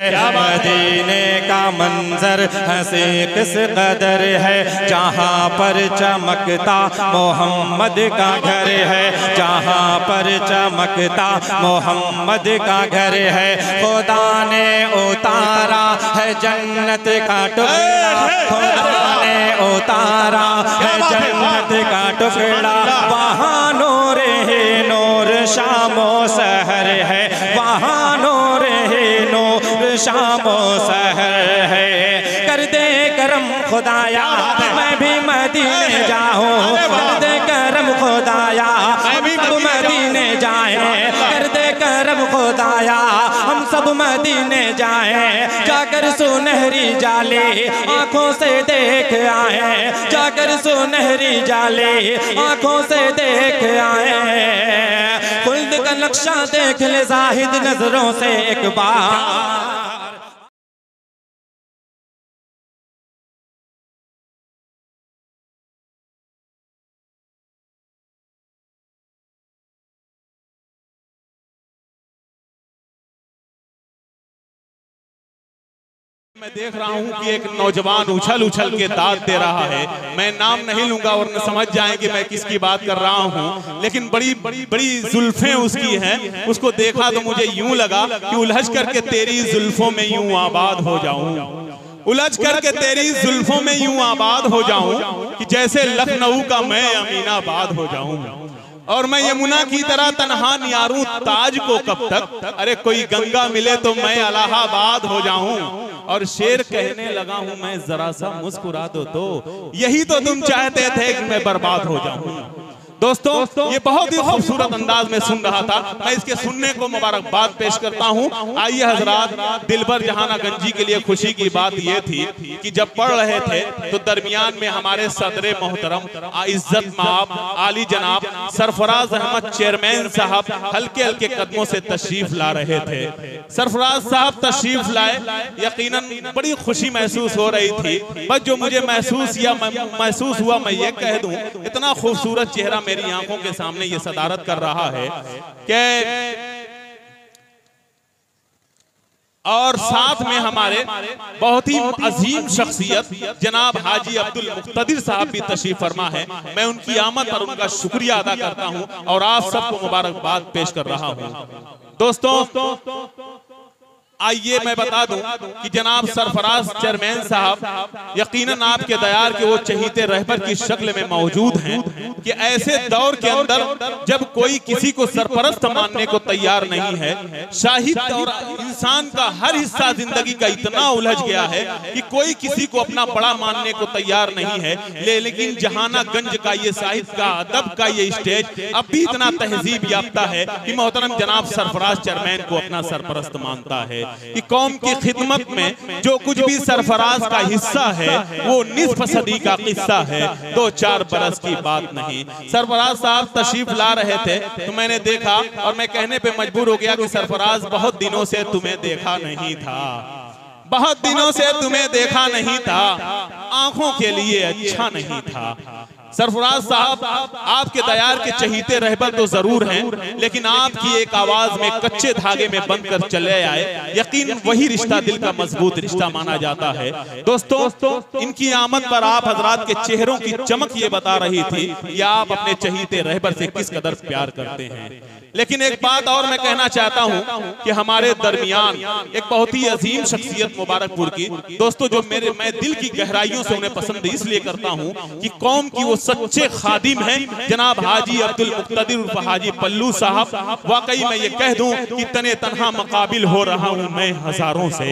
मदीने का मंजर हंसे किस कदर है, जहाँ पर चमकता मोहम्मद का घर है, जहाँ पर चमकता मोहम्मद का घर है। खुदा ने उतारा है जन्नत का टुकड़ा, खुदा ने उतारा है जन्नत का टुकड़ा। वहाँ नूर है नूर शामो सहर है, वहाँ नूर है नूर शामो सहर है। कर दे करम खुदाया मैं भी मदीने जाऊं, कर दे करम खुदाया हम सब मदीने जाएं, कर दे करम खुदाया हम सब मदीने जाएं। जाकर सुनहरी जाले आंखों से देख आए, जाकर सुनहरी जाले आंखों से देख आए। खुल्द का नक्शा देख ले जाहिद नजरों से एक बार। मैं देख रहा हूं कि एक नौजवान उछल उछल के दाद दे रहा है। मैं नाम नहीं लूंगा और समझ जाएं कि मैं किसकी बात कर रहा हूं, लेकिन बड़ी बड़ी बड़ी जुल्फें उसकी हैं। उसको देखा तो मुझे यूं लगा कि उलझ करके तेरी जुल्फों में यूं आबाद हो जाऊं, उलझ करके तेरी जुल्फों में यूं आबाद हो जाऊं कि जैसे लखनऊ का मैं अमीनाबाद हो जाऊं। और मैं यमुना की तरह तन्हा नियारूं ताज को कब तक, अरे कोई गंगा मिले तो मैं इलाहाबाद हो जाऊं। और शेर कहने लगा हूं मैं जरा सा मुस्कुरा दो तो, यही तो तुम चाहते थे कि मैं बर्बाद हो जाऊं। दोस्तों ये बहुत ही खूबसूरत अंदाज में सुन रहा था, मैं इसके सुनने को मुबारकबाद पेश करता हूं। आइए हजरात, दिलबर जहाना गंजी के लिए खुशी की बात ये थी कि जब पढ़ रहे थे तो दरमियान में हमारे सदरे मोहतरम इज्जत माब आली जनाब सरफराज अहमद चेयरमैन साहब हल्के हल्के कदमों से तशरीफ ला रहे थे। सरफराज साहब तशरीफ लाए, यकीनन बड़ी खुशी महसूस हो रही थी। बस जो मुझे महसूस हुआ मैं ये कह दूं, इतना खूबसूरत चेहरा मेरी आंखों के सामने ये सदारत कर रहा है कि और साथ में हमारे बहुत ही अजीम शख्सियत जनाब हाजी अब्दुल मुक्तदिर साहब भी तशरीफ फरमा है। मैं उनकी आमद पर उनका शुक्रिया अदा करता हूं और आप सबको मुबारकबाद पेश कर रहा हूं। दोस्तों आइए मैं बता दूं कि जनाब सरफराज चेयरमैन साहब यकीनन आपके दयार के वो चहीते रहबर की शक्ल में मौजूद हैं कि ऐसे दौर के अंदर जब कोई किसी को सरपरस्त मानने को तैयार नहीं है, साहित्य और इंसान का हर हिस्सा जिंदगी का इतना उलझ गया है कि कोई किसी को अपना बड़ा मानने को तैयार नहीं है। लेकिन जहानागंज का ये साहित्य का अदब का ये स्टेज अब भी इतना तहजीब याफ्ता है कि मोहतरम जनाब सरफराज चेयरमैन को अपना सरपरस्त मानता है कि कौम की खिदमत में जो कुछ भी सरफराज का हिस्सा है वो निस्फ सदी का किस्सा है, 2-4 बरस की बात नहीं। सरफराज साहब तशरीफ ला रहे थे तो मैंने देखा और मैं कहने पे मजबूर हो गया कि सरफराज बहुत दिनों से तुम्हें देखा नहीं था, बहुत दिनों से तुम्हें देखा नहीं था, आंखों के लिए अच्छा नहीं था। सरफराज साहब आपके दयार के चहीते रहबर तो जरूर हैं, लेकिन आपकी एक आवाज में कच्चे धागे में बंद कर चले आए, यकीन वही रिश्ता दिल का मजबूत रिश्ता माना जाता है। दोस्तों इनकी आमद पर आप हजरात के चेहरों की चमक ये बता रही थी कि आप अपने चहीते रहबर से किस कदर प्यार करते हैं। लेकिन एक बात और मैं कहना चाहता हूं कि हमारे दरमियान एक बहुत ही अजीम शख्सियत मुबारकपुर की, दोस्तों जो मैं दिल की गहराइयों से उन्हें पसंद इसलिए करता हूं कि कौम की वो सच्चे खादिम हैं जनाब हाजी अब्दुल मुक्तदिर उर्फ हाजी पल्लू साहब। वाकई मैं ये कह दूं कि तने तन्हा मुकाबिल हो रहा हूं मैं हजारों से,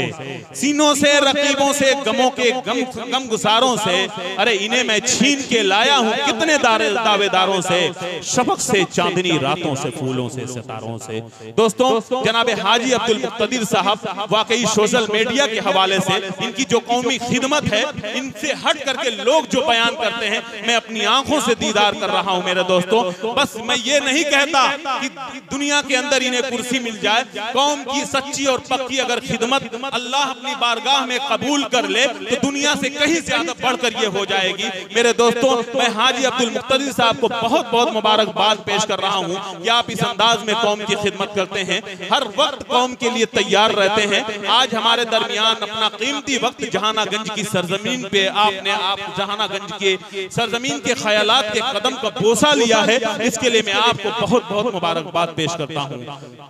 सीनों से रकीबों से गमों के गम गुसारों से, अरे इन्हें मैं छीन के लाया हूं कितने दावेदारों से, शफक से चांदनी रातों से फूलों से सितारों से। दोस्तों जनाब हाजी अब्दुल मुक्तदिर साहब वाकई सोशल मीडिया के हवाले से इनकी जो कौमी खिदमत है, इनसे हट करके लोग जो बयान करते हैं मैं अपनी आंखों से दीदार कर रहा हूं मेरे दोस्तों। बस मैं ये नहीं कहता कि दुनिया के अंदर इन्हें कुर्सी मिल जाए, कौम की सच्ची और पक्की अगर खिदमत अल्लाह अपनी बारगाह में कबूल कर ले तो दुनिया से कहीं ज्यादा बढ़कर ये हो जाएगी। मेरे दोस्तों मैं हाजी अब्दुल मुक्तदिर साहब को बहुत बहुत मुबारकबाद पेश कर रहा हूं कि आप इस अंदाज में कौम की खिदमत करते हैं, हर वक्त कौम के लिए तैयार रहते हैं। आज हमारे दरमियान अपना कीमती वक्त जहानागंज की सरजमीन पे आपने जहानागंज के सरजमीन के ख्यालात के कदम का बोसा लिया है, इसके लिए मैं आपको बहुत बहुत मुबारकबाद पेश करता हूँ।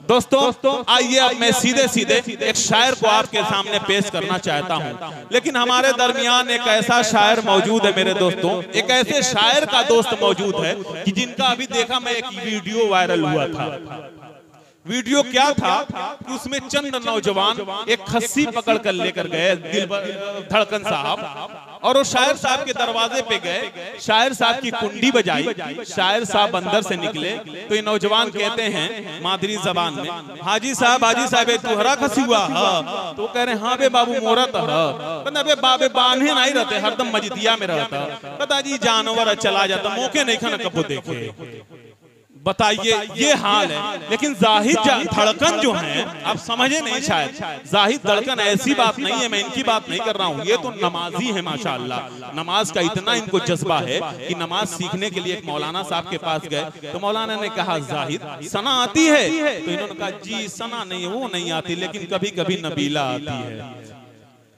दोस्तों आइए अब मैं सीधे सीधे एक शायर को आपके सामने पेश करना चाहता हूँ, लेकिन हमारे दरमियान एक ऐसा शायर मौजूद है मेरे दोस्तों, एक ऐसे शायर का दोस्त मौजूद है कि जिनका अभी देखा मैं एक वीडियो वायरल हुआ था। वीडियो क्या था कि उसमें चंद नौजवान एक खस्सी पकड़ कर लेकर गए धड़कन साहब, और वो शायर साहब के दरवाजे पे गए, शायर साहब की कुंडी बजाई, शायर साहब अंदर से निकले तो ये नौजवान कहते हैं मादरी जबान में, हाजी साहब तुहरा खसी हुआ है? तो कह रहे हाँ बे बाबू मोरा तह बे बाबे बांधे नहीं रहते, हरदम मजिदिया में रहता, पता जी जानवर चला जाता, मौके नहीं खाना कबो देखे। बताइए ये हाल है। लेकिन जाहिद धड़कन जो है, आप समझे नहीं शायद, जाहिद धड़कन ऐसी बात नहीं है, मैं इनकी बात नहीं कर रहा हूँ, ये तो नमाजी है माशाअल्लाह। नमाज का इतना इनको जज्बा है कि नमाज सीखने के लिए एक मौलाना साहब के पास गए तो मौलाना ने कहा जाहिद सना आती है? तो इन्होंने कहा जी सना नहीं, वो नहीं आती, लेकिन कभी कभी नबीला आती है।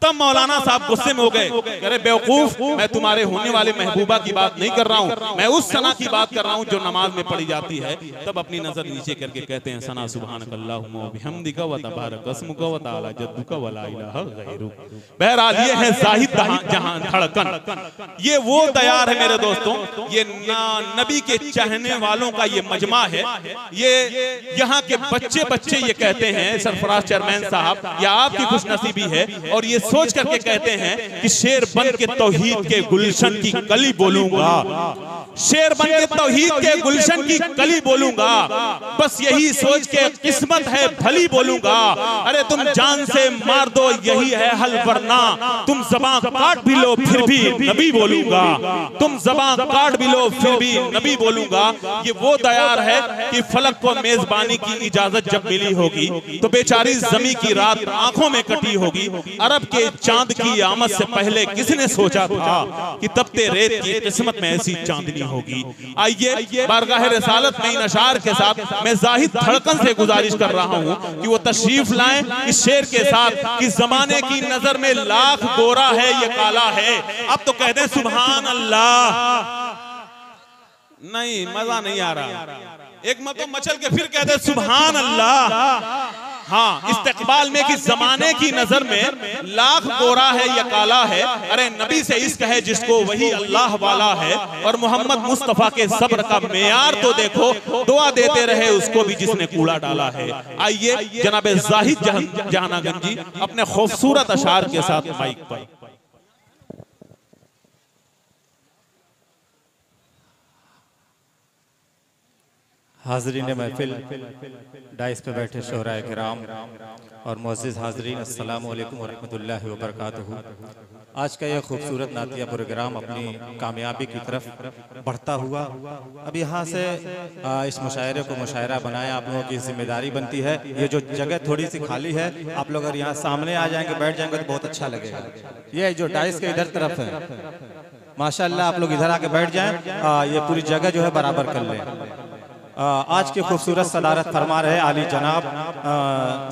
तब मौलाना साहब गुस्से में हो गए, कह रहे बेवकूफ, मैं तुम्हारे होने वाले महबूबा की बात नहीं कर रहा हूँ, मैं उस सना की बात कर रहा हूँ जो नमाज में पढ़ी जाती है। तब अपनी नजर नीचे करके कहते हैं सना सुब्हानकल्लाहुम्मा व बिहम्दिका व तबारक अस्मुका व तआला जद्दुका व ला इलाहा गैरुक। बहरहाल ये है जाहिद जहां धड़कन, ये वो तैयार है मेरे दोस्तों, ये नबी के चाहने वालों का ये मजमा है। ये यहाँ के बच्चे ये कहते हैं सरफराज चेयरमैन साहब, या आपकी खुशनसीबी है, और ये सोच करके कहते हैं कि शेर बन के तौहीद के गुलशन की कली बोलूंगा, शेर बन के तौहीद के गुलशन की कली बोलूंगा, बस यही सोच के किस्मत है भली बोलूंगा। अरे तुम जान से मार दो यही है हल, वरना तुम ज़बान काट भी लो फिर भी नबी बोलूंगा, तुम ज़बान काट भी लो फिर भी नबी बोलूंगा। ये वो दयार है कि फलक को मेजबानी की इजाजत जब मिली होगी तो बेचारी जमी की रात आंखों में कटी होगी। अरब के चांद की आमद से पहले किसने सोचा था कि तपते रेत की किस्मत में ऐसी चांदनी होगी। आइए बारगाह रिसालत में इन अशार के साथ मैं जाहिद धड़कन से गुजारिश कर रहा हूं कि वो तशरीफ लाएं इस शेर के साथ कि जमाने की नजर में लाख गोरा है ये काला है। अब तो कहते हैं सुभान अल्लाह, नहीं मजा नहीं आ रहा, एक मतलब मचल के फिर कहते हैं सुभान अल्लाह। हाँ, इस्तेकबाल में कि जमाने की नजर में लाख गोरा है या काला है, अरे नबी से इश्क है जिसको वही अल्लाह वाला है, और मोहम्मद मुस्तफा के सब्र का मेयार तो देखो, दुआ देते रहे उसको भी जिसने कूड़ा डाला है। आइए जनाब जाहिद जहानागंजी अपने खूबसूरत अशार के साथ माइक पर। हाज़रीन महफिल, डाइस पे बैठे शोहराए किराम और मुअज़्ज़िज़ हाज़रीन, अस्सलामु अलैकुम व रहमतुल्लाहि व बरकातुहू। आज का यह खूबसूरत नातिया प्रोग्राम अपनी कामयाबी की तरफ बढ़ता हुआ अब यहाँ से इस मुशायरे को मुशायरा बनाया आप लोगों की जिम्मेदारी बनती है। ये जो जगह थोड़ी सी खाली है, आप लोग अगर यहाँ सामने आ जाएंगे बैठ जाएंगे तो बहुत अच्छा लगेगा। ये जो डाइस के इधर तरफ है माशाअल्लाह, आप लोग इधर आके बैठ जाएं, ये पूरी जगह जो है बराबर कर लें। आज की खूबसूरत सदारत फरमा रहे आली जनाब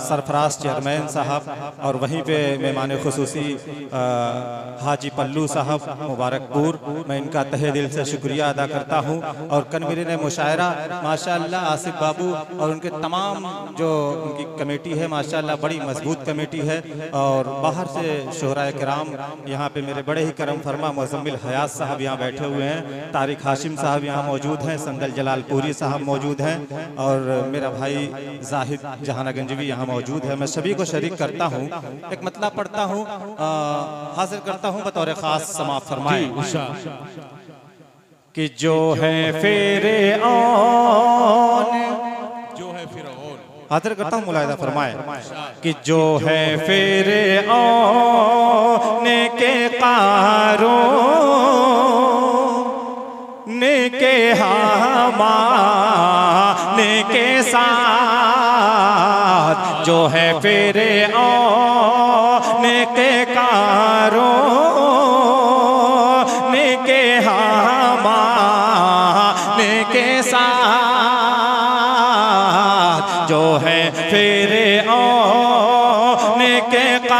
सरफराज चेयरमैन साहब, और वहीं पे मेहमान खुसूसी हाजी पल्लू साहब मुबारकपुर, मैं इनका तहे दिल से शुक्रिया अदा करता हूँ। और कन्वीनर मुशायरा माशाअल्लाह आसिफ बाबू और उनके तमाम जो उनकी कमेटी है माशाअल्लाह बड़ी मजबूत कमेटी है। और बाहर से शोहराए किराम यहाँ पे मेरे बड़े ही करम फरमा मुज़म्मिल हयात साहब यहाँ बैठे हुए हैं, तारिक हाशिम साहब यहाँ मौजूद हैं, संदल जलालपुरी साहब मौजूद हैं, और मेरा भाई जाहिद जहानागंजी भी यहाँ मौजूद है। मैं सभी को शरीक करता हूँ, एक मतलब पढ़ता हूँ, हाजिर करता हूँ बतौर खास समाप्त फरमाए कि जो है फेरे ऑन, जो है फिरौन, हाजिर करता हूँ मुलाहिदा फरमाए कि जो है फेरे ऑन के कारों ने के हमाने के साथ, जो है फेरे औने के कारों ने के हमाने के साथ,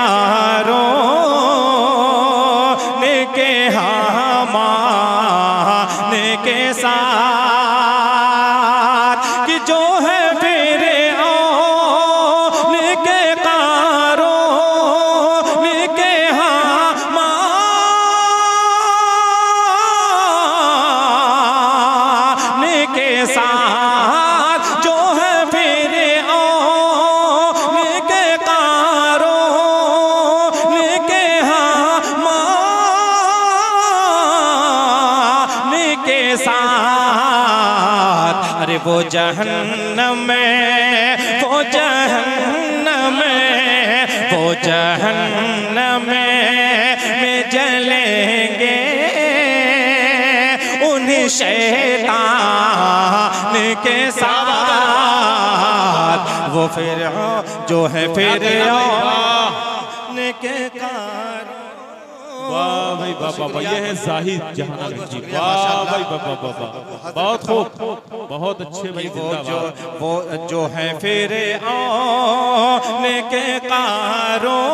कारों के हामान के साथ कि जो है फिर औन के कारों के हामान के साथ जो है फिर औन के कारों के हामान के साथ। अरे वो जहन्नम में, वो जहन्नम में, वो जहन्नम में जलेंगे उन्हीं शैतान के साथ। वो फिर जो है फिर के कारों। वाह भाई वाह वाह वाह, ये है जाहिद जहानावी जी। वाह भाई वाह वाह वाह वाह, बहुत खूब, बहुत अच्छे भाई, वो जो है फिर औन के कारों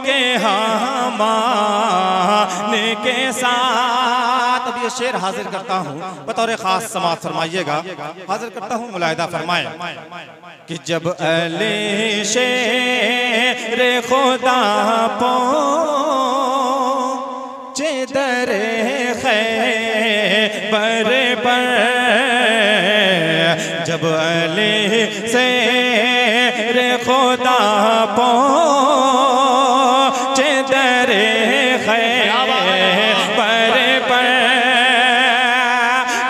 के हामान के साथ। अब ये शेर हाजिर करता हूँ बतौर खास समाअत फरमाइएगा। हाजिर करता हूँ, मुलाहिदा फरमाएं कि जब अली शेर खुदा पहुंचे दरे खैबर पर, जब अली शेर खुदा पहुंचे दरे खैबर पर,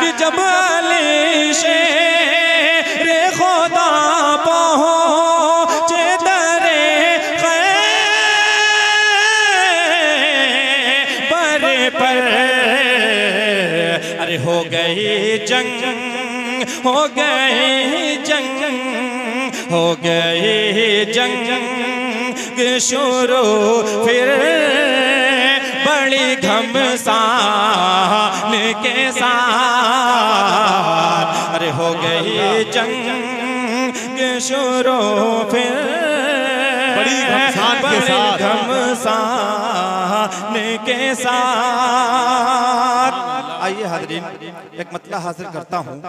कि जब अली शेर खुदा पहुंचे दरे खैबर पर, अरे हो गई जंग, हो गई जंग, हो गई जंग शुरू फिर बड़ी घमसान के साथ। अरे हो गई जंग शुरू फिर बड़ी घमसान के साथ, घमसान के साथ। आइए हाज़रीन, एक मतला हाजिर करता हूँ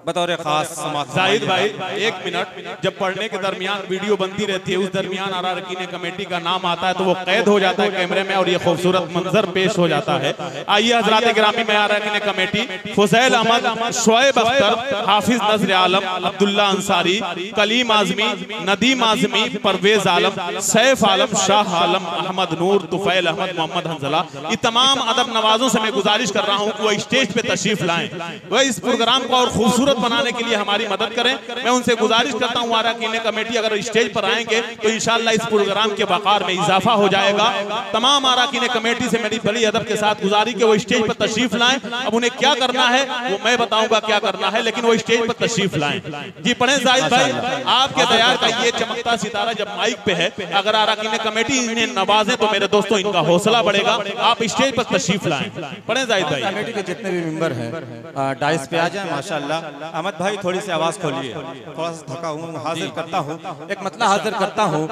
बतौर खास समाअत। जाहिद भाई एक मिनट, जब पढ़ने के दरमियान वीडियो बनती रहती है, उस दरमियान आरा रकीन कमेटी का नाम आता है तो वो कैद हो जाता है कैमरे में और ये खूबसूरत मंजर पेश हो जाता है। आइए हजरात गिरामी में आरा रकीन कमेटी फुज़ैल अहमद, शोएब अख्तर, हाफिज नजर आलम, अब्दुल्ला अंसारी, कलीम आजमी, नदीम आजमी, परवेज आलम, सैफ आलम, शाह आलम, अहमद नूर, तुफैल अहमद, मोहम्मद हंजला, ये तमाम अदब नवाजों से मैं गुजारिश कर रहा हूँ कि वो स्टेज पे तशरीफ लाएं, वह इस प्रोग्राम को और खूबसूरत बनाने के लिए हमारी मदद करें। मैं उनसे गुजारिश करता हूँ अरकान कमेटी अगर स्टेज पर आएंगे तो इंशाअल्लाह इस प्रोग्राम के वक़ार में इजाफा हो जाएगा। तमाम अरकान कमेटी से मेरी बड़ी अदब के साथ गुजारी कि वो स्टेज पर तशरीफ लाएं। अब उन्हें क्या करना है वो मैं बताऊंगा क्या करना है, लेकिन वो स्टेज पर तशरीफ लाएं। जी पढ़ें जाहिद भाई, आपके तैयार का ये चमकता सितारा जब माइक पे है, अगर अरकान कमेटी इन्हें नवाजे तो मेरे दोस्तों इनका हौसला बढ़ेगा। आप स्टेज पर तशरीफ लाएं, पढ़ें जाहिद भाई। कमेटी के जितने भी मेंबर हैं डाइस पे आ जाएं माशाअल्लाह। अहमद भाई थोड़ी सी आवाज़ खोलिए, थोड़ा सा थका हूँ। हाजिर करता हूँ, एक मतला हाजिर करता हूँ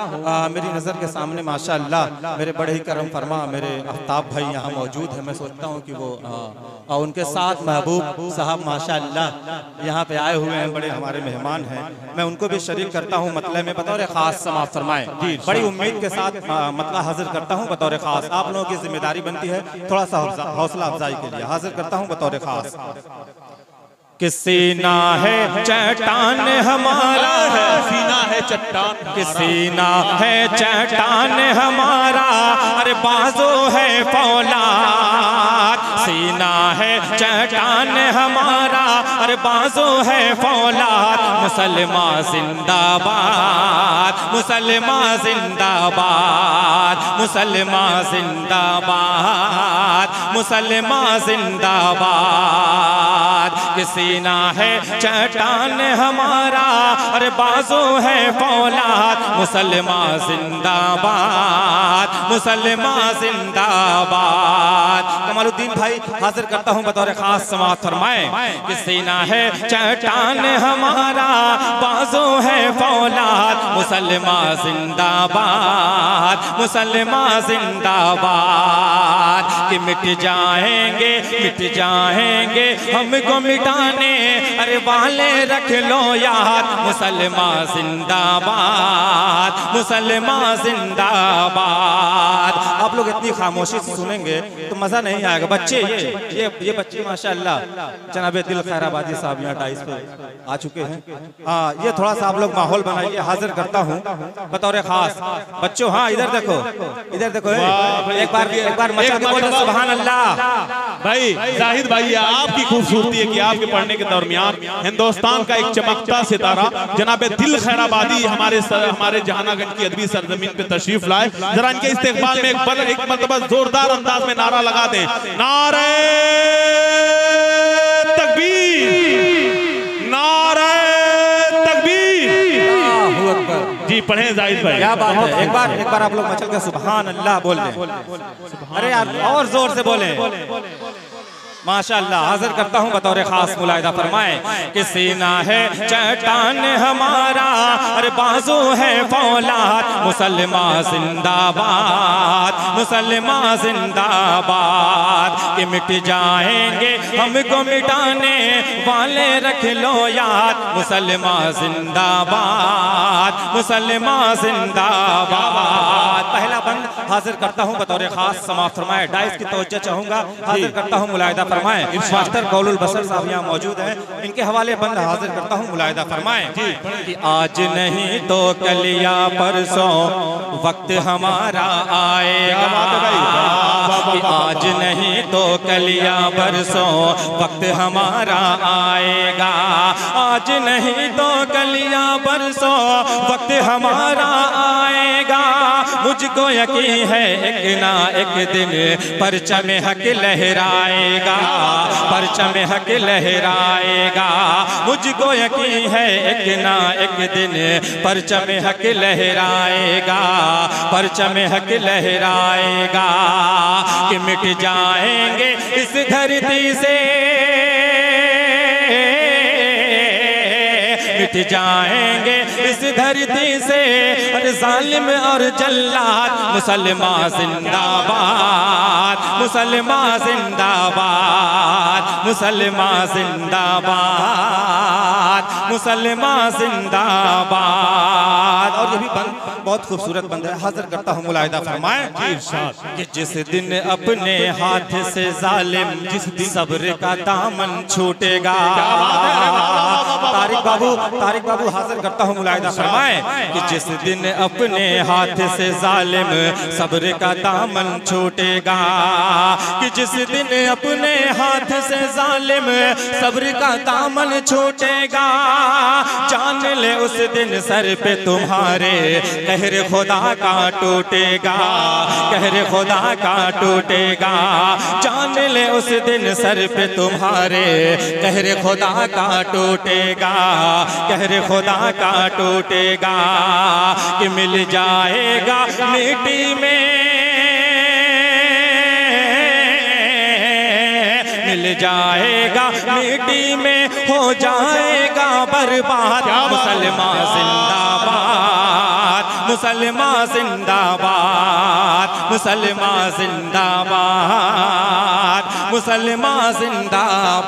मेरी नज़र के सामने माशाअल्लाह मेरे बड़े ही करम फरमा मेरे आफ्ताब भाई यहाँ मौजूद है। मैं सोचता हूँ कि वो उनके साथ महबूब साहब माशाअल्लाह यहाँ पे आए हुए हैं, बड़े हमारे मेहमान हैं। मैं उनको भी शरीक करता हूँ मतले में बतौर खास समाअत फरमाएं। बड़ी उम्मीद के साथ मतला हाजिर करता हूँ बतौर खास। आप लोगों की जिम्मेदारी बनती है थोड़ा सा हौसला अफजाई के लिए हाजिर करता हूँ बतौर खास। कि सीना है चट्टान हमारा है, सीना है चट्टान, कि सीना है चट्टान हमारा, अरे बाजू है फौलाद। सीना है चट्टान हमारा, अरे बाजू है फौलाद। मुसलमान जिंदाबाद, मुसलमान जिंदाबाद, मुसलमान जिंदाबाद, मुसलमान जिंदाबाद। कि सीना है चट्टान हमारा, अरे बाजू है फौलाद। मुसलमान जिंदाबाद, मुसलमान जिंदाबाद। कमालुद्दीन भाई हाजिर करता हूँ बतौर खास समाअत फरमाए कि सीना है चट्टान हमारा, बाजू है फौलाद, मुसलमान जिंदाबाद, मुसलमान जिंदाबाद। कि मिट जाएंगे हमको मिटाने अरे वाले रख लो याद, मुसलमान जिंदाबाद, मुसलमान जिंदाबाद। आप लोग इतनी खामोशी से सुनेंगे तो मजा नहीं आएगा। बच्चे ये बच्चे माशाअल्लाह जनाब दिल खैराबादी साहब यहाँ डाइस पे आ चुके हैं। हाँ, ये थोड़ा सा आप लोग माहौल बनाइए। हाजिर करता हूँ बतौर खास बच्चों। हाँ, इधर देखो एक बार मचा के बोलो सुभान अल्लाह। भाई जाहिद भाई, आपकी खूबसूरती है कि आपके पढ़ने के दरमियान हिंदुस्तान का एक चमकता सितारा जनाब दिल खैराबादी हमारे जहानागंज की अदबी सरजमीन पे तशरीफ लाए। जरा इनके इस्तेकबाल में एक मरतबा जोरदार अंदाज में नारा लगा दें, नारे तकबीर, नारे तकबीर। जी पढ़ें जाहिद भाई। क्या बात है, एक बार आप लोग मचल के सुभान अल्लाह बोल दें। अरे यार और जोर से बोलें माशाअल्लाह। हाजिर करता हूँ बतौर खास मुलाहिदा फरमाए कि सीना है चट्टान हमारा और बाजू है फौलाद, मुसलमान जिंदाबाद, मुसलमान जिंदाबाद। कि मिट जाएंगे हमको मिटाने वाले रख लो याद, मुसलमान जिंदाबाद, मुसलमान जिंदाबाद। पहला बंद हाजिर करता हूँ बतौर खास समाअत फरमाए। डाइस की तवज्जो चाहूंगा। हाजिर करता हूँ मुलाहिदा फरमाए। मास्टर कौलुल बसर साहब यहाँ मौजूद हैं, इनके हवाले बंद हाजिर करता हूँ मुलाहिदा फरमाए कि आज नहीं तो कल या परसों वक्त हमारा आएगा। कि आज नहीं तो कल या परसों वक्त हमारा आएगा। आज नहीं तो कल या परसों वक्त हमारा आएगा। मुझको यकीन है एक ना एक दिन परचम हक लहराएगा, परचम हक लहराएगा। मुझको यकीन है एक ना एक दिन परचम हक लहराएगा, परचम हक लहराएगा। कि मिट जाएंगे इस धरती से, मिट जाएंगे इस धरती से और जालिम और जल्लाद, मुसलमान जिंदाबाद, मुसलमान जिंदाबाद, मुसलमान जिंदाबाद, मुसलमान जिंदाबाद। और ये भी बंद बहुत खूबसूरत बंद है। हाजिर करता हूँ मुलाहिदा फरमाए कि जिस दिन अपने हाथ से जालिम जिस दिन सब्र का दामन छूटेगा। तारिक बाबू हाजिर करता हूँ मुलाहिदा फरमाए कि जिस दिन अपने हाथ से जालिम सब्र का दामन छूटेगा। कि जिस दिन अपने हाथ से जालिम सब्र का दामन छूटेगा। जान ले उस दिन सर पे तुम्हारे कहर खुदा का टूटेगा, कहर खुदा का टूटेगा। जान ले उस दिन सर पे तुम्हारे कहर खुदा का टूटेगा, कहर खुदा का टूटेगा। कि मिल जाएगा मिट्टी में, मिल जाएगा मिट्टी में हो जाएगा बर्बाद। मुसलमान जिंदाबाद, मुसलमान जिंदाबाद, मुसलमान जिंदाबाद, मुसलमान जिंदाबाद।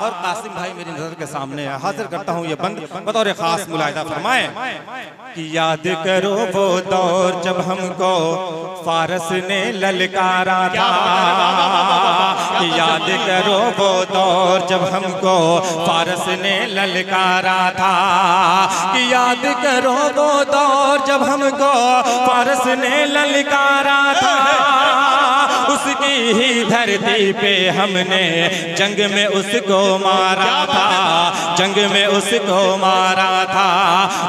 और कासिम भाई मेरी नजर के सामने है। हाजिर करता हूँ ये बंद बतौर खास मुलाहिदा फरमाए कि याद करो वो दौर जब हमको फारस ने ललकारा था। कि याद करो वो दौर जब हमको फारस ने ललकारा था। कि याद करो वो दौर जब हमको फारस ने ललकारा था। उसकी ही धरती पे हमने जंग में उसको मारा था, जंग में उसको मारा था।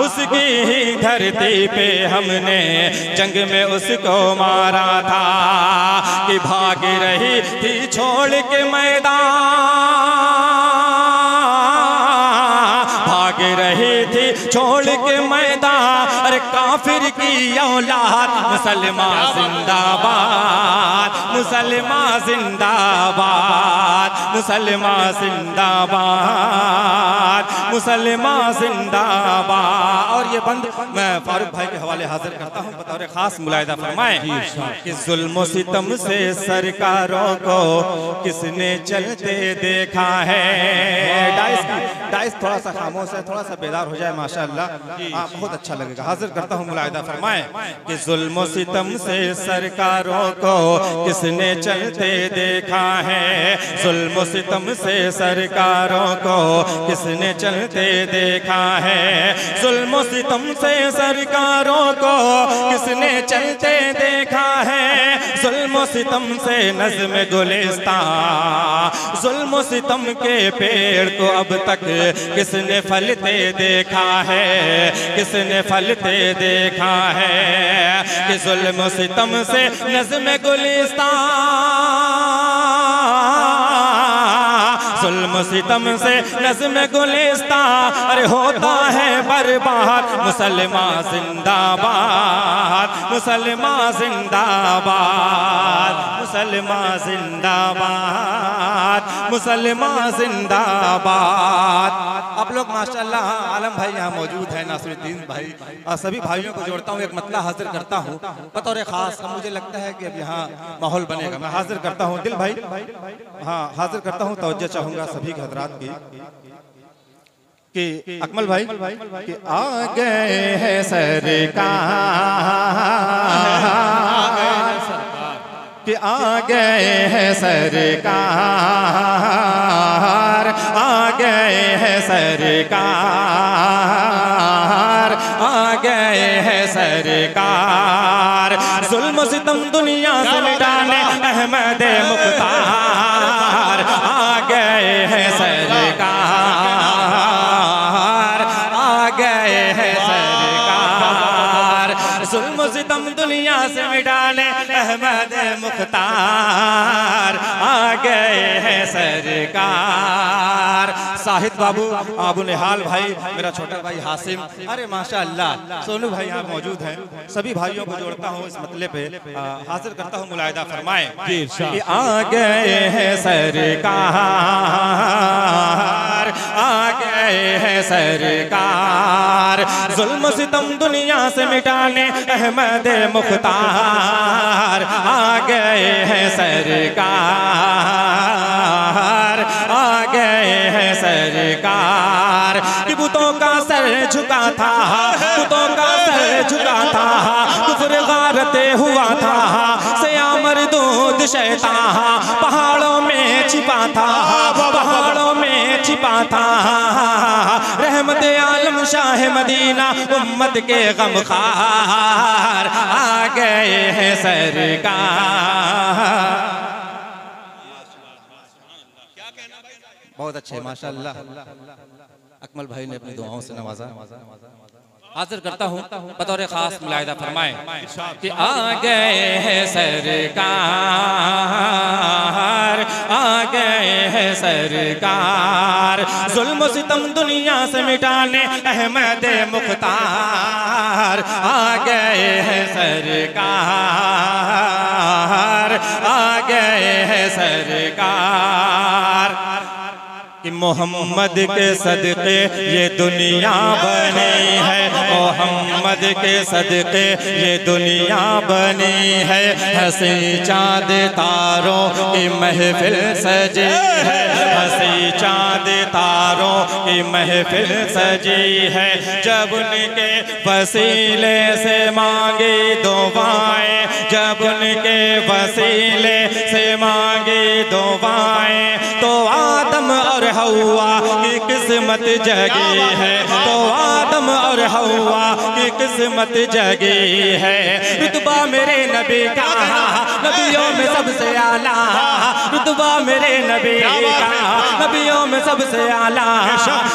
उसकी ही धरती पे हमने जंग में उसको मारा था। कि भाग रही थी छोड़ के मैदान, भाग रही थी छोड़ के मैदान। अरे काफिर की औलाद, मुसलमान जिंदाबाद, मुसलमान जिंदाबाद, मुसलमान जिंदाबाद, मुसलमान जिंदाबाद। और ये बंद मैं फारूक भाई के हवाले हाजिर करता हूँ, बतौर खास मुलाहिदा फरमाएं कि जुल्म सितम से सरकारों को किसने चलते देखा है। डाइस थोड़ा सा खामोश है, थोड़ा सा बेदार हो जाए माशाअल्लाह, बहुत अच्छा लगेगा। हाजिर करता हूँ मुलाहिदा फरमाएं कि जुल्म सितम से सरकारों को किसने चलते देखा है, जुल्म सितम से सरकारों को किसने चलते देखा है, जुल्म सितम से सरकारों को किसने चलते देखा है, जुल्म सितम से नज़्म गुलिस्तान, जुल्म सितम के पेड़ को अब तक किसने फलते देखा है, किसने फलते देखा है, कि जुल्म सितम से नज़्म गुलिस्तान, जुल्म सितम से नज़्म गुलिस्तान, अरे होता है बर्बाद, मुसलमान जिंदाबाद, मुसलमान जिंदाबाद, मुसलमान जिंदाबाद, मुसलमान जिंदाबाद। आप लोग माशाअल्लाह, आलम भाई यहाँ मौजूद है, नासिरुद्दीन भाई, और सभी भाइयों को जोड़ता हूँ, एक मतला हाजिर करता हूँ बतौर खास। मुझे लगता है कि अब यहाँ माहौल बनेगा। मैं हाजिर करता हूँ दिल भाई, हाँ हाजिर करता हूँ, तवज्जो चाहूँगा सभी के हजरात की कि अकमल भाई कि आ गए हैं सरकार, कि आ गए हैं सरकार, आ गए हैं सरकार, आ गए हैं सरकार, जुल्म सितम दुनिया से मिटाने अहमद मुख्तार, आ गए हैं सरकार, आ गए हैं सरकार, जुल्म सितम दुनिया से मिटाने अहमद मुख्तार, आ गए हैं सरकार। साहिद बाबू, अबू निहाल भाई, मेरा छोटा भाई हासिम, अरे माशाअल्लाह, सोनू भाई यहाँ मौजूद हैं। सभी भाइयों को जोड़ता हूँ इस मतले पे, हाजिर करता हूँ मुलाहिदा फरमाएं कि आ गए हैं सरकार, आ गए हैं सरकार, जुल्म सितम दुनिया से मिटाने अहमद मुख्तार, आ गए हैं सरकार, आ गए हैं सरकार, कि बुतों का सर झुका था, बुतों का सर झुका था, कुफ्र गारते हुआ था, सयामर दूध शैतान पहाड़ों में छिपा था, पहाड़ों में छिपा था, रहमत आलम शाह मदीना उम्मत के गमखार, आ गए हैं सरकार। बहुत अच्छे माशाअल्लाह, अकमल भाई ने अपनी दुआओं से नवाजा। हाजिर करता हूँ बतौर खास मुलाहिदा फरमाएं कि आ गए हैं सरकार, आ गए हैं सरकार, जुल्म सितम दुनिया से मिटाने अहमद मुख्तार, आ गए हैं सरकार, आ गए हैं सरकार, कि मोहम्मद के सदक़े ये दुनिया बनी है, मोहम्मद के सदक़े ये दुनिया बनी है, हंसी चाँद तारों की महफिल सजी है, हंसी चाँद तारों की महफिल सजी है, जब उनके वसीले से मांगी दुआएं, जब उनके वसीले से मांगी दुआएं, तो आदम और हवा की किस्मत जगी है, तो आदम और हवा की किस्मत जगी है, रुतबा मेरे नबी का नबियों में सबसे आला, रुतबा मेरे नबी का नबियों में सबसे आला,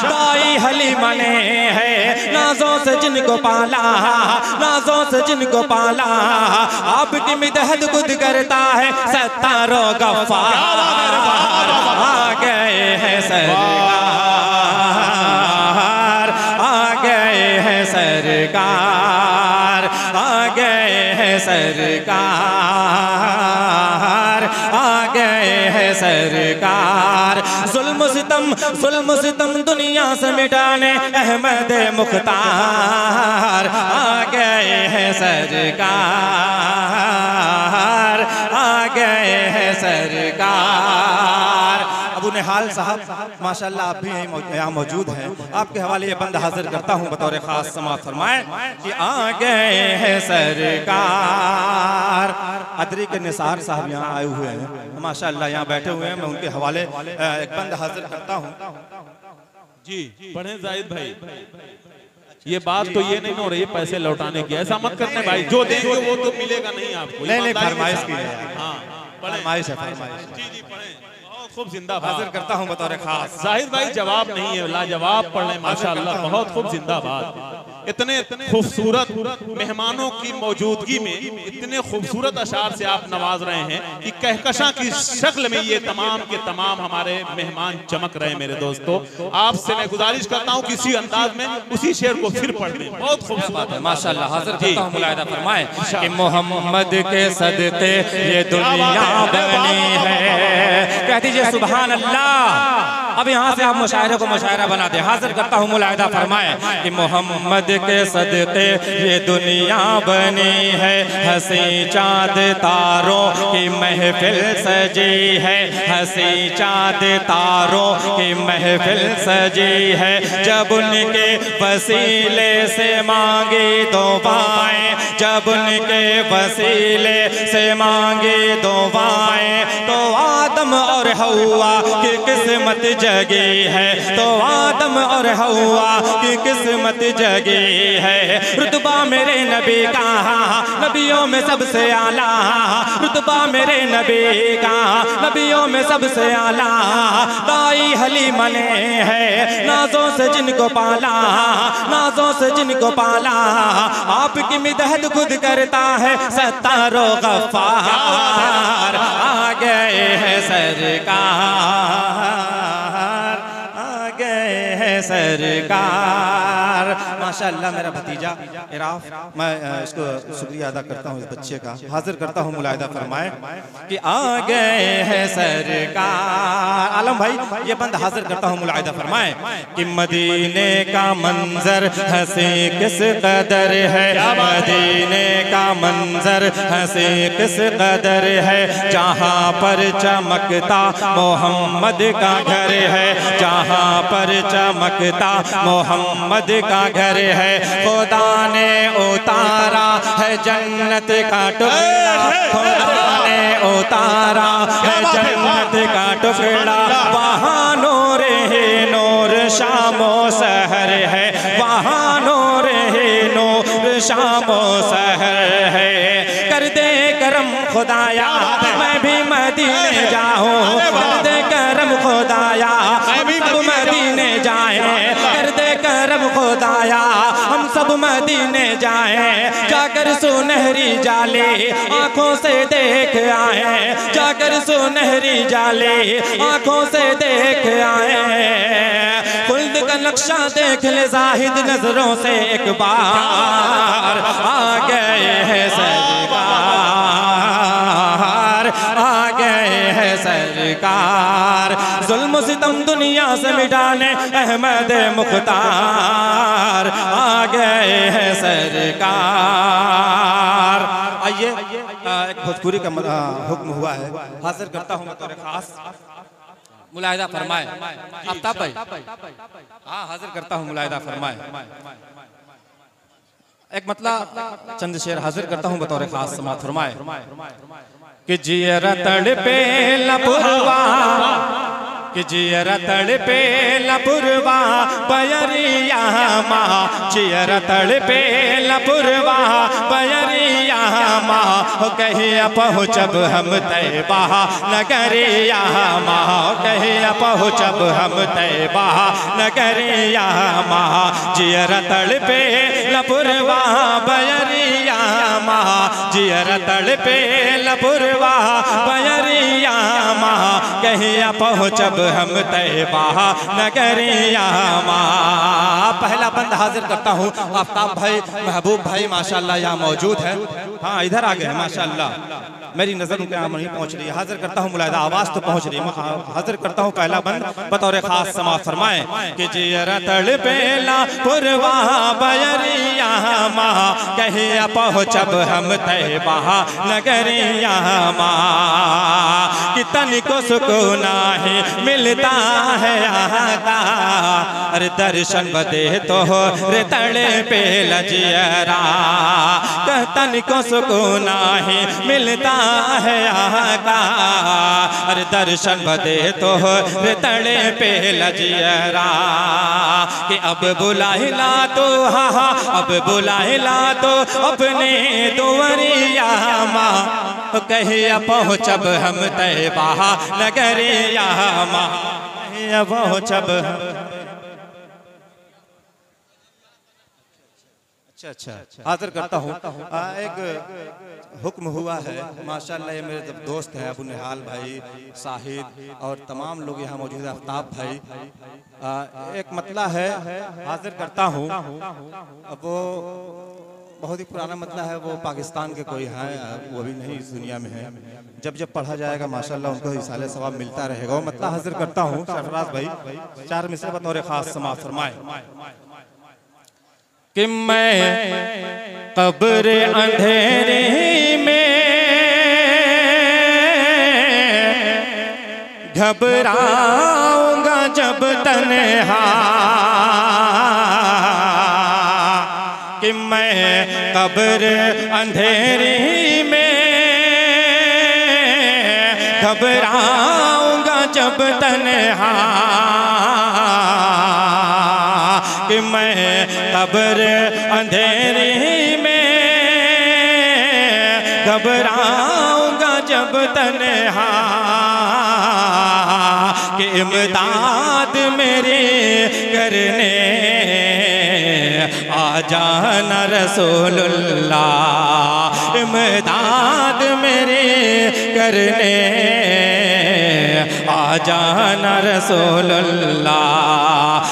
दाई हलीमा ने है नाजों से जिनको पाला, नाजों से जिनको पाला, आपकी मिदहद खुद करता है सत्तारों गफ्फार, आ गए हैं सरकार, आ गए हैं सरकार, आ गए हैं सरकार, आ गए हैं सरकार। जुल्म सितम दुनिया से मिटाने अहमद मुख्तार, आ गए हैं सरकार, आ गए हैं सरकार। अबू निहाल साहब माशाल्लाह आप भी यहाँ मौजूद हैं, आपके हवाले ये बंद हाजिर करता हूँ बतौर खास समाअत फरमाएं कि आ गए हैं सरकार। अदरी के निसार साहब यहाँ आए हुए हैं माशाल्लाह, यहाँ बैठे हुए हैं, मैं उनके हवाले एक बंद हाजिर करता हूँ। जी पढ़े जाहिद भाई। ये बात तो ये नहीं हो रही है पैसे लौटाने की, ऐसा मत करने भाई, जो देंगे वो तो मिलेगा नहीं आपको। नहीं फरमाइश की, हाँ फरमाइश है, फरमाइश। जी पढ़े, बहुत खूब जिंदाबाद हाजिर करता हूँ बतौर खास। जाहिद भाई जवाब नहीं है, लाजवाब पढ़ रहे माशाअल्लाह, बहुत खूब जिंदाबाद। इतने खूबसूरत मेहमानों की मौजूदगी में इतने खूबसूरत अशार से आप नवाज रहे हैं कि कहकशां की शक्ल में ये तमाम के तमाम हमारे मेहमान चमक रहे हैं। मेरे दोस्तों आपसे मैं गुजारिश करता हूं किसी अंदाज में उसी शेर को फिर पढ़ लें, बहुत खूबसूरत है माशाअल्लाह। हाजिर करता हूं, मुलाहिदा फरमाएं कि मोहम्मद के सदके ये दुनिया बनी है। कह दीजिए सुभान अल्लाह। अब यहाँ से आप मुशायरे को मुशायरा बना दे। हाजिर करता हूँ, मुलाहिदा फरमाएं कि मोहम्मद के सदके ये दुनिया बनी है, हंसी चाँद तारों की महफिल सजी है, हंसी चाँद तारों की महफिल सजी है। जब उनके वसीले से मांगी दुआएं, जब उनके वसीले से मांगी दुआएं, तो आदम और हव्वा की किस्मत जगी है, तो आदम और हव्वा की किस्मत जगी है। रुतबा मेरे नबी का नबियों में सबसे आला, रुतबा मेरे नबी का नबियों में सबसे आला। दाई हलीमा ने है नाजों से जिनको पाला, नाजों से जिनको पाला। आपकी मिदहत खुद करता है सत्तारो गफ्फार, आ गए हैं सरकार, आ गए हैं सरकार। माशाअल्लाह मेरा भतीजा इराफ, मैं इसको शुक्रिया अदा करता हूँ इस बच्चे का। हाजिर करता हूँ, मुलाहिदा फरमाएं कि आ गए हैं सरकार। आलम भाई ये बंद हाजिर करता हूँ, मुलाहिदा फरमाएं कि मदीने का मंजर हंसी किस कदर है, मदीने का मंजर हंसी किस कदर है। जहाँ पर चमकता मोहम्मद का घर है, जहाँ पर चमकता मोहम्मद का घर है। खुदा ने उतारा है जन्नत का टुकड़ा, खुदा ने उतारा है जन्नत का टुकड़ा। वहाँ नूर ही नूर शामो सहर है, वहाँ नूर ही नूर शामो सहर है। कर दे करम खुदाया मैं भी मदीने जाऊं, कर दे करम खुदाया मैं भी मदीने जाएं, कर दे करम खुदाया हम सब मदीने जाएं। जाकर सुनहरी जाले आंखों से देख आए, जाकर सुनहरी जाले आंखों से देख आए। खुल्द का नक्शा देख ले जाहिद नजरों से एक बार, आ गए हैं सरकार, आ गए हैं सरकार। जुल्म सितम दुनिया से मिटाने अहमद मुख्तार, आ गए हैं सरकार। आइए एक भोजपुरी का हुक्म हुआ है, हाजिर करता हूँ बतौर खास। मुलाहिदा फरमाए आफ्ताब भाई, हाँ हाजिर करता हूँ, मुलाहिदा फरमाए। एक मतलब चंद शेर हाजिर करता हूँ बतौर खास, समाअत फरमाए कि जियरा तड़पे लपुरवा, कि जियरा तड़पे लपुरवा बयरिया माँ, जियरा तड़पे लपुरवा बयरिया माँ। हो कहिया पहुँचब हम तैबा नगरिया माँ, कहिया पहुँचब हम तैबा नगरिया माँ। जियरा तड़पे लपुरवा बयरिया माँ, जियर तड़पे लपुरवा बयरिया माँ कहिया पहुँचब हम तैबा नगरिया माँ। पहला बंद हाजिर करता हूँ, आफ्ताब भाई महबूब भाई माशाल्लाह यहाँ मौजूद है। हाँ इधर आ गए माशाल्लाह, मेरी नजर उनके यहाँ नहीं पहुंच रही है। हाजिर करता हूँ, मुलाहिदा आवाज तो पहुंच रही है। हाजिर करता हूँ पहला बंद बतौर खास समाअत फरमाएं कि जियर तड़पेला पुरवा बयरिया माँ कहिया पहुँचब हम तैबा नगरिया माँ। कि तनिको सुकून ही मिलता है आका, अरे दर्शन बदे तो रे तड़पे लजियरा। तनिको सुकून ही मिलता है आका, अरे दर्शन बदे तो रे तड़पे लजियरा। कि अब बुलाहिला तो हाँ अब बुलाहिला तो अपने दुवरिया माँ कहिया पहुँचब हम तैबा नगरिया माँ कहिया पहुँचब। अच्छा हाजिर करता हूँ। एक हुक्म हुआ है माशाल्लाह, ये मेरे जब दोस्त हैं अबू निहाल भाई, साहिद और तमाम लोग यहाँ मौजूद है, आफ्ताब भाई। एक मतला है हाजिर करता हूँ। अब वो बहुत ही पुराना मतला है, वो पाकिस्तान के कोई हैं, वो भी नहीं इस दुनिया में है। जब जब पढ़ा जाएगा माशाल्लाह उनको इसाले सवाब मिलता रहेगा। वो मतला हाजिर करता हूँ। सरफराज भाई 4 मिसरे बतौर खास समाअत फरमाए कि मैं कब्र अंधेरे में घबराऊंगा जब तन्हा। कि मैं कब्र अंधेरे में घबराऊंगा जब तन्हा। कि मैं कब्र अंधेरी में घबराऊंगा जब तन्हा। कि इमदाद मेरी करने आ जाना रसूलुल्लाह। इमदाद मेरी करने आ जाना रसूलुल्लाह।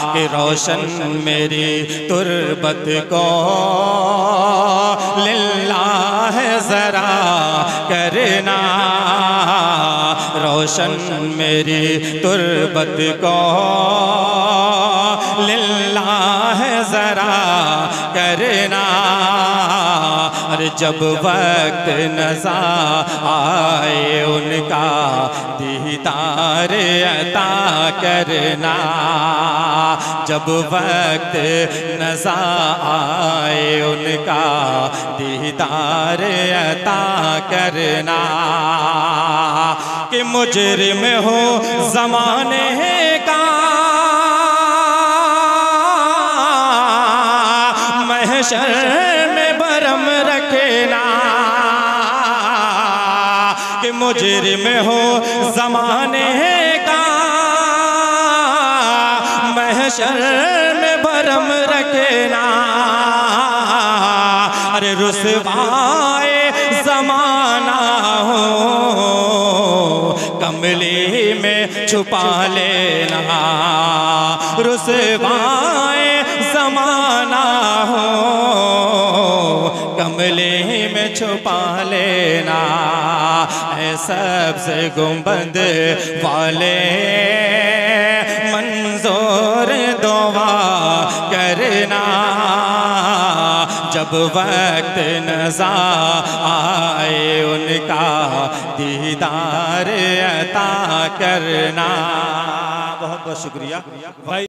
कि रोशन मेरी तुरबत को लिल्लाह जरा करना। रोशन मेरी तुरबत को लिल्लाह जरा करना। अरे जब वक्त नज़ा आए उनका दीदार अता करना। जब वक्त नज़ा आए उनका दीदार अता करना। कि मुजरिम हो ज़माने का महशर में भरम रखना। कि मुजरिम हो ज़माने का महशर में भरम रखना। अरे रुसवाए ज़माना हो कमली में छुपा लेना। रुसवाए ज़माना हो कमले में छुपा लेना। ऐ सबसे गुंबद वाले मंजूर दुआ करना। जब वक्त नज़ा आए उनका दीदार अता करना। बहुत बहुत शुक्रिया भाई।